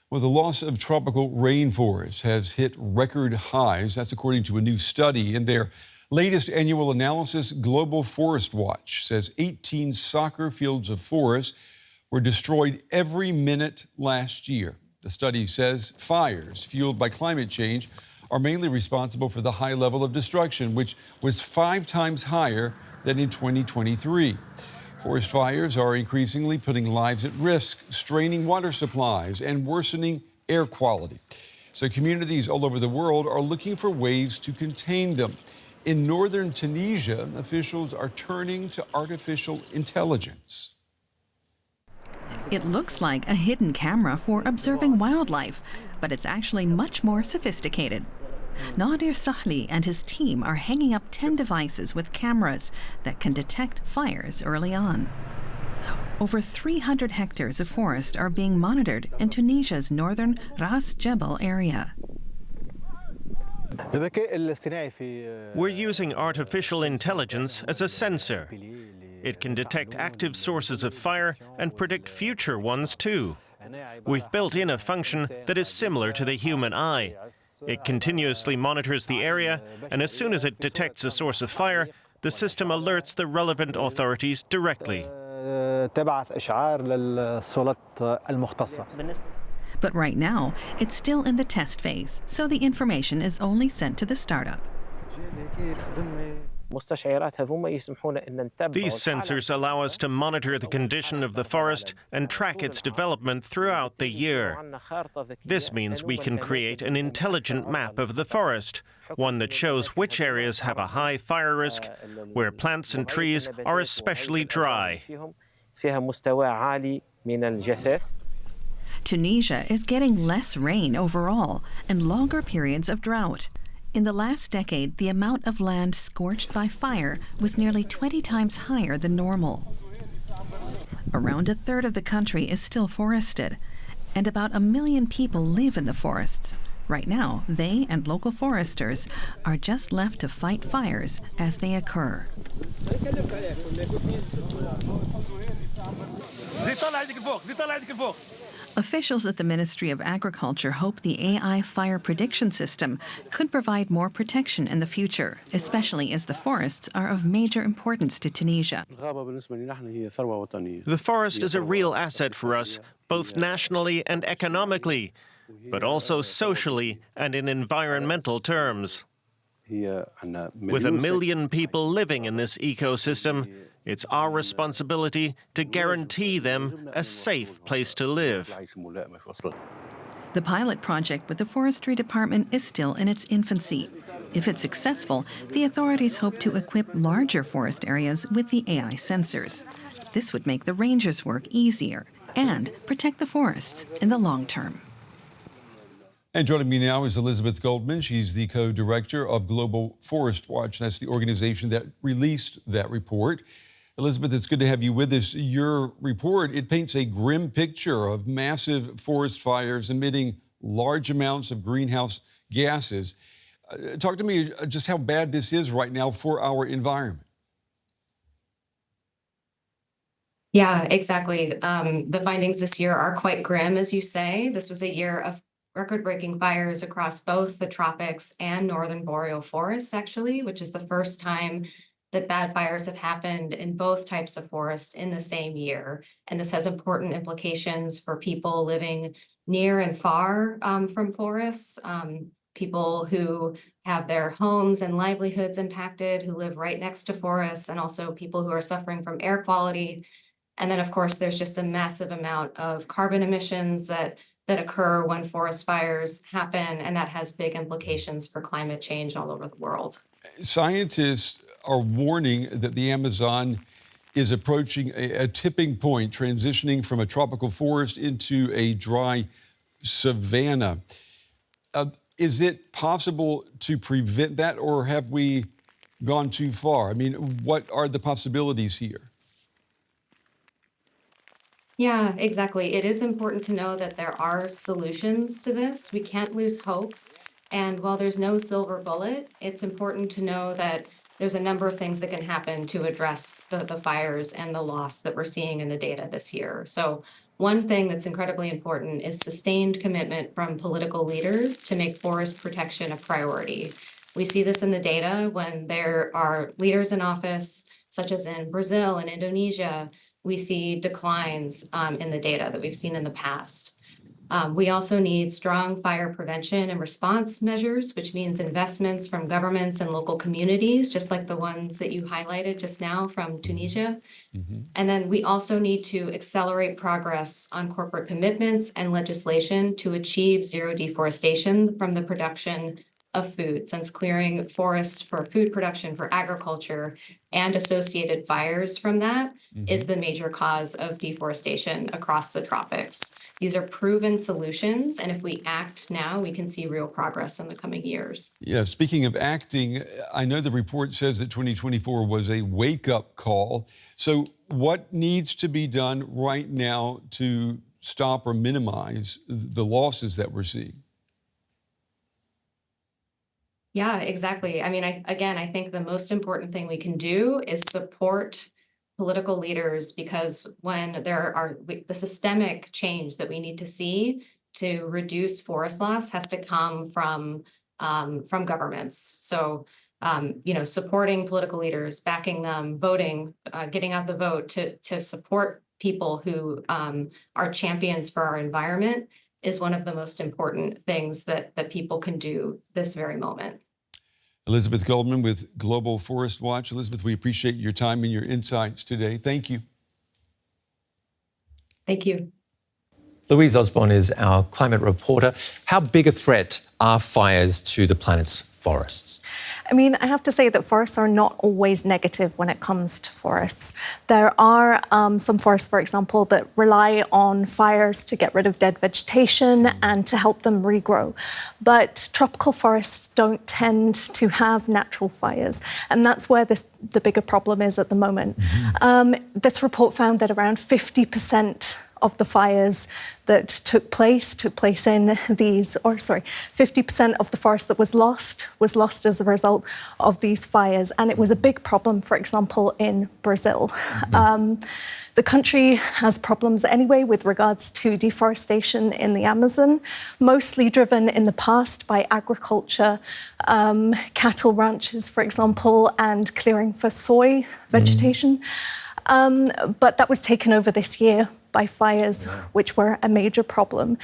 Well, the loss of tropical rainforests has hit record highs. That's according to a new study. In their latest annual analysis, Global Forest Watch says 18 soccer fields of forest were destroyed every minute last year. The study says fires fueled by climate change are mainly responsible for the high level of destruction, which was 5 times higher than in 2023. Forest fires are increasingly putting lives at risk, straining water supplies, and worsening air quality. So communities all over the world are looking for ways to contain them. In northern Tunisia, officials are turning to artificial intelligence. It looks like a hidden camera for observing wildlife, but it's actually much more sophisticated. Nadir Sahli and his team are hanging up 10 devices with cameras that can detect fires early on. Over 300 hectares of forest are being monitored in Tunisia's northern Ras Jebel area. We're using artificial intelligence as a sensor. It can detect active sources of fire and predict future ones too. We've built in a function that is similar to the human eye. It continuously monitors the area, and as soon as it detects a source of fire, the system alerts the relevant authorities directly. But right now, it's still in the test phase, so the information is only sent to the startup. These sensors allow us to monitor the condition of the forest and track its development throughout the year. This means we can create an intelligent map of the forest, one that shows which areas have a high fire risk, where plants and trees are especially dry. Tunisia is getting less rain overall and longer periods of drought. In the last decade, the amount of land scorched by fire was nearly 20 times higher than normal. Around a third of the country is still forested, and about 1 million people live in the forests. Right now, they and local foresters are just left to fight fires as they occur. Officials at the Ministry of Agriculture hope the AI fire prediction system could provide more protection in the future, especially as the forests are of major importance to Tunisia. The forest is a real asset for us, both nationally and economically, but also socially and in environmental terms. With 1 million people living in this ecosystem, it's our responsibility to guarantee them a safe place to live. The pilot project with the Forestry Department is still in its infancy. If it's successful, the authorities hope to equip larger forest areas with the AI sensors. This would make the rangers' work easier and protect the forests in the long term. And joining me now is Elizabeth Goldman. She's the co-director of Global Forest Watch. That's the organization that released that report. Elizabeth, it's good to have you with us. Your report, it paints a grim picture of massive forest fires emitting large amounts of greenhouse gases. Talk to me just how bad this is right now for our environment. Yeah, exactly. The findings this year are quite grim, as you say. This was a year of record-breaking fires across both the tropics and northern boreal forests, actually, which is the first time that bad fires have happened in both types of forest in the same year. And this has important implications for people living near and far from forests, people who have their homes and livelihoods impacted, who live right next to forests, and also people who are suffering from air quality. And then, of course, there's just a massive amount of carbon emissions that occur when forest fires happen, and that has big implications for climate change all over the world. Scientists are warning that the Amazon is approaching a tipping point, transitioning from a tropical forest into a dry savanna. Is it possible to prevent that, or have we gone too far? I mean, what are the possibilities here? Yeah, exactly. It is important to know that there are solutions to this. We can't lose hope. And while there's no silver bullet, it's important to know that there's a number of things that can happen to address the fires and the loss that we're seeing in the data this year. So One thing that's incredibly important is sustained commitment from political leaders to make forest protection a priority. We see this in the data when there are leaders in office, such as in Brazil and Indonesia. We see declines in the data that we've seen in the past. We also need strong fire prevention and response measures, which means investments from governments and local communities, just like the ones that you highlighted just now from Tunisia. And then we also need to accelerate progress on corporate commitments and legislation to achieve zero deforestation from the production of food, since clearing forests for food production, for agriculture, and associated fires from that is the major cause of deforestation across the tropics. These are proven solutions, and if we act now, we can see real progress in the coming years. Yeah, speaking of acting, I know the report says that 2024 was a wake-up call. So what needs to be done right now to stop or minimize the losses that we're seeing? Yeah, exactly. I mean, I think the most important thing we can do is support political leaders, because when there are the systemic change that we need to see to reduce forest loss has to come from governments. So, supporting political leaders, backing them, voting, getting out the vote to support people who are champions for our environment is one of the most important things that people can do this very moment. Elizabeth Goldman with Global Forest Watch. Elizabeth, we appreciate your time and your insights today. Thank you. Thank you. Louise Osborne is our climate reporter. How big a threat are fires to the planet's forests? I mean, I have to say that forests are not always negative when it comes to forests. There are some forests, for example, that rely on fires to get rid of dead vegetation and to help them regrow. But tropical forests don't tend to have natural fires, and that's where the bigger problem is at the moment. This report found that around 50% of the fires that took place in these, 50% of the forest that was lost as a result of these fires. And it was a big problem, for example, in Brazil. The country has problems anyway with regards to deforestation in the Amazon, mostly driven in the past by agriculture, cattle ranches, for example, and clearing for soy vegetation. But that was taken over this year by fires, which were a major problem.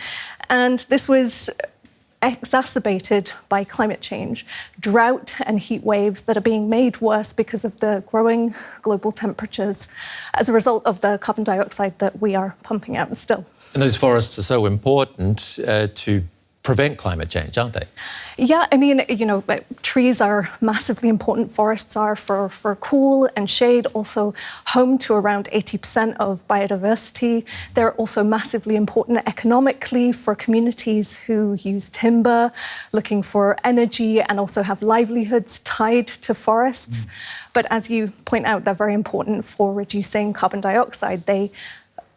And this was exacerbated by climate change, drought and heat waves that are being made worse because of the growing global temperatures as a result of the carbon dioxide that we are pumping out still. And those forests are so important to prevent climate change, aren't they? Yeah, I mean, trees are massively important. Forests are for cool and shade, also home to around 80% of biodiversity. They're also massively important economically for communities who use timber, looking for energy, and also have livelihoods tied to forests. But as you point out, they're very important for reducing carbon dioxide. They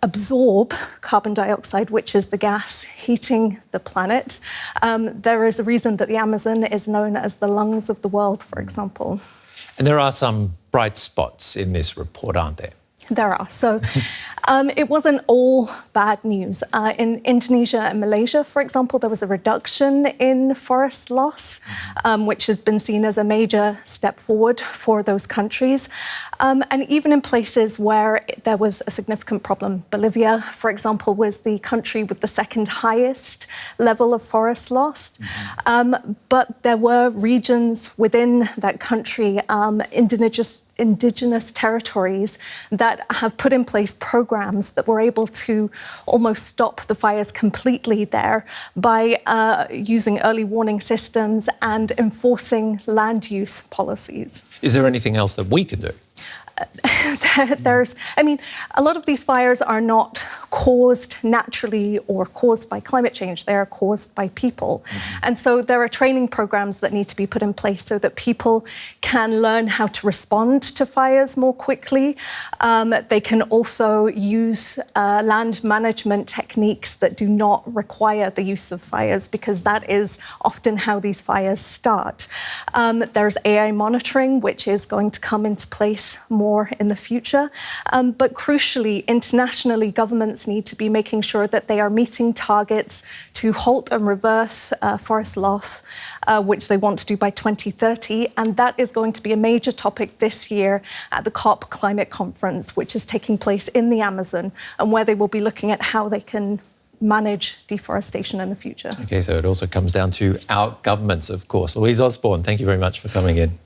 absorb carbon dioxide, which is the gas heating the planet. There is a reason that the Amazon is known as the lungs of the world, for example. And there are some bright spots in this report, aren't there? There are. So it wasn't all bad news. In Indonesia and Malaysia, for example, there was a reduction in forest loss, which has been seen as a major step forward for those countries. And even in places where there was a significant problem, Bolivia, for example, was the country with the second highest level of forest loss. But there were regions within that country, indigenous territories, that have put in place programs that were able to almost stop the fires completely there by using early warning systems and enforcing land use policies. Is there anything else that we can do? A lot of these fires are not caused naturally or caused by climate change. They are caused by people. And so there are training programs that need to be put in place so that people can learn how to respond to fires more quickly. They can also use land management techniques that do not require the use of fires, because that is often how these fires start. There's AI monitoring, which is going to come into place more in the future. But crucially, internationally, governments governments need to be making sure that they are meeting targets to halt and reverse forest loss, which they want to do by 2030. And that is going to be a major topic this year at the COP Climate Conference, which is taking place in the Amazon, and where they will be looking at how they can manage deforestation in the future. OK, so it also comes down to our governments, of course. Louise Osborne, thank you very much for coming in.